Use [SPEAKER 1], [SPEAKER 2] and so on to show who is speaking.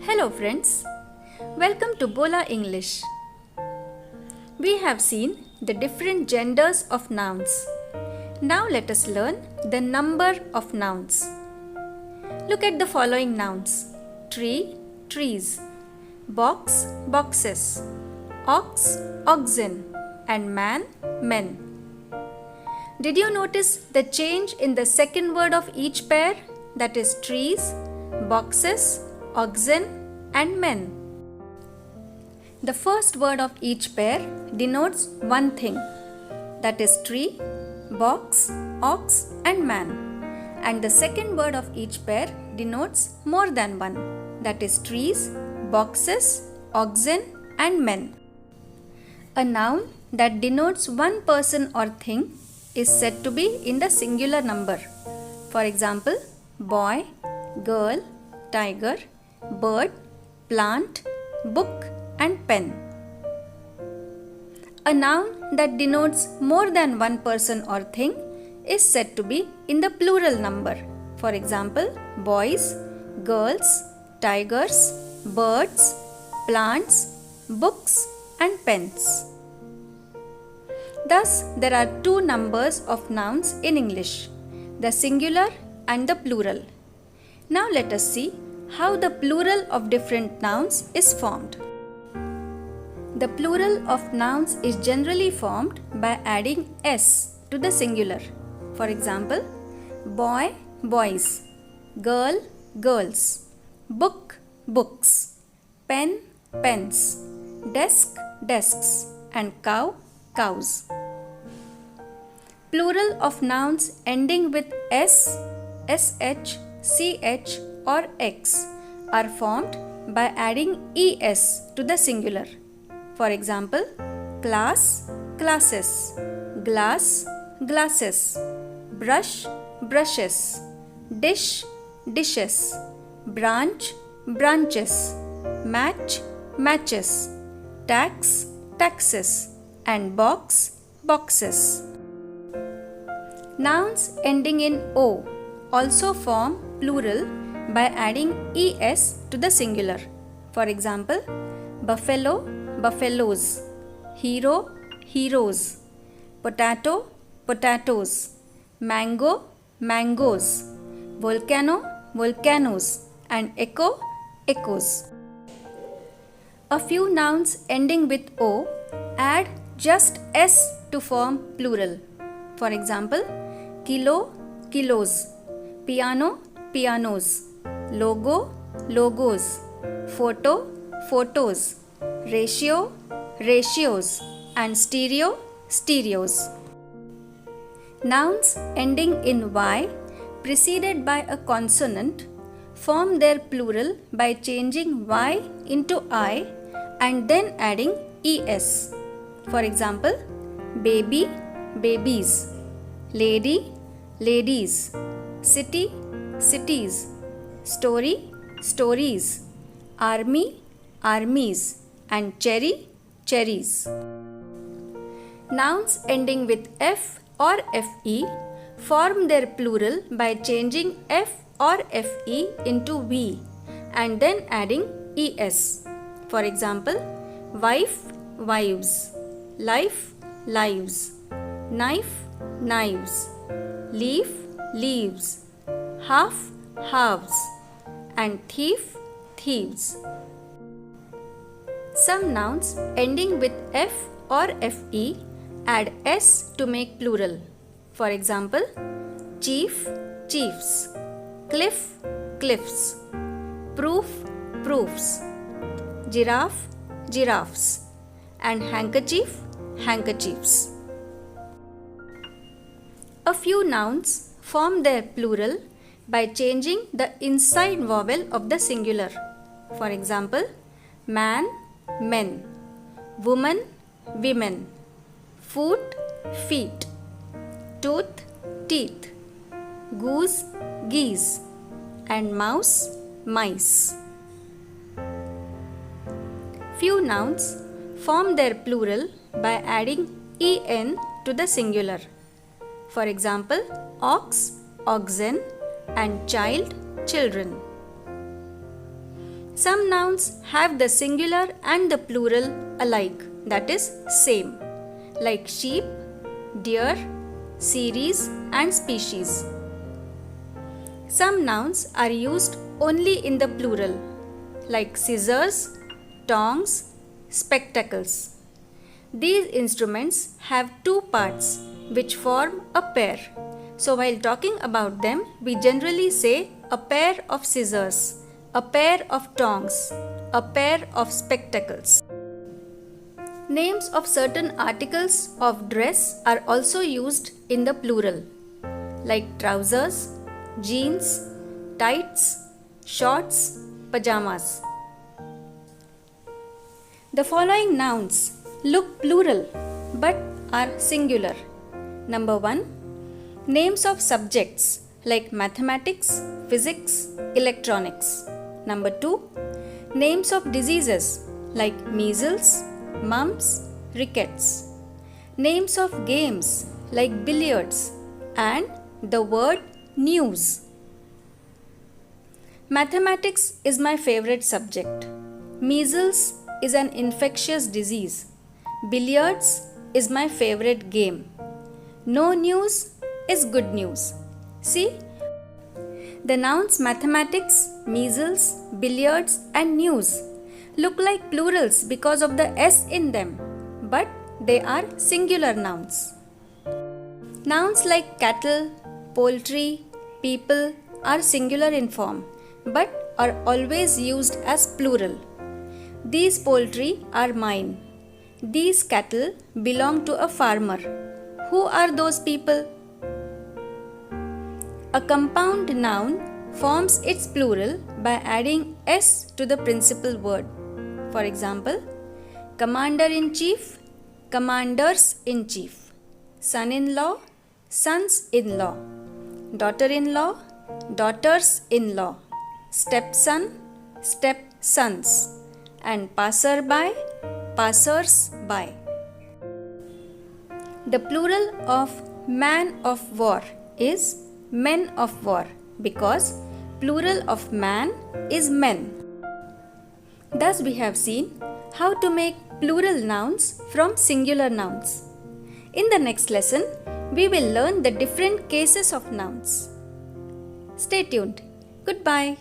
[SPEAKER 1] Hello friends, welcome to Bola English. We have seen the different genders of nouns. Now let us learn the number of nouns. Look at the following nouns: tree, trees; box, boxes; ox, oxen; and man, men. Did you notice the change in the second word of each pair? That is trees, boxes, oxen and men. The first word of each pair denotes one thing, that is tree, box, ox and man. And the second word of each pair denotes more than one, that is trees, boxes, oxen and men. A noun that denotes one person or thing is said to be in the singular number. For example, boy, girl, tiger, bird, plant, book and pen. A noun that denotes more than one person or thing is said to be in the plural number. For example, boys, girls, tigers, birds, plants, books and pens. Thus, there are two numbers of nouns in English, the singular and the plural. Now let us see how the plural of different nouns is formed. The plural of nouns is generally formed by adding s to the singular. For example, boy, boys; girl, girls; book, books; pen, pens; desk, desks; and cow, cows. Plural of nouns ending with s, sh, ch or x are formed by adding es to the singular. For example, class, classes; glass, glasses; brush, brushes; dish, dishes; branch, branches; match, matches; tax, taxes; and box, boxes. Nouns ending in o also form plural by adding es to the singular. For example, buffalo, buffaloes; hero, heroes; potato, potatoes; mango, mangoes; volcano, volcanoes; and echo, echoes. A few nouns ending with o add just s to form plural. For example, kilo, kilos; piano, pianos; logo, logos; photo, photos; ratio, ratios; and stereo, stereos. Nouns ending in y preceded by a consonant form their plural by changing y into I and then adding es. For example, baby, babies; lady, ladies; city, cities; story, stories; army, armies; and cherry, cherries. Nouns ending with f or fe form their plural by changing f or fe into v and then adding es. For example, wife, wives; life, lives; knife, knives; leaf, leaves; half, halves; and thief, thieves. Some nouns ending with f or fe add s to make plural. For example, chief, chiefs; cliff, cliffs; proof, proofs; giraffe, giraffes; and handkerchief, handkerchiefs. A few nouns form their plural by changing the inside vowel of the singular. For example, man, men; woman, women; foot, feet; tooth, teeth; goose, geese; and mouse, mice. Few nouns form their plural by adding en to the singular. For example, ox, oxen; and child, children. Some nouns have the singular and the plural alike, that is same, like sheep, deer, series and species. Some nouns are used only in the plural, like scissors, tongs, spectacles. These instruments have two parts which form a pair. So while talking about them, we generally say a pair of scissors, a pair of tongs, a pair of spectacles. Names of certain articles of dress are also used in the plural, like trousers, jeans, tights, shorts, pajamas. The following nouns look plural but are singular. Number 1. Names of subjects like mathematics, physics, electronics. Number 2. Names of diseases like measles, mumps, rickets. Names of games like billiards and the word news. Mathematics is my favorite subject. Measles is an infectious disease. Billiards is my favorite game. No news is good news. See? The nouns mathematics, measles, billiards and news look like plurals because of the S in them, but they are singular nouns. Nouns like cattle, poultry, people are singular in form, but are always used as plural. These poultry are mine. These cattle belong to a farmer. Who are those people? A compound noun forms its plural by adding S to the principal word. For example, commander-in-chief, commanders-in-chief, son-in-law, sons-in-law, daughter-in-law, daughters-in-law, stepson, stepsons, and passer-by, passers-by. The plural of man of war is men of war because plural of man is men. Thus we have seen how to make plural nouns from singular nouns. In the next lesson, we will learn the different cases of nouns. Stay tuned. Goodbye.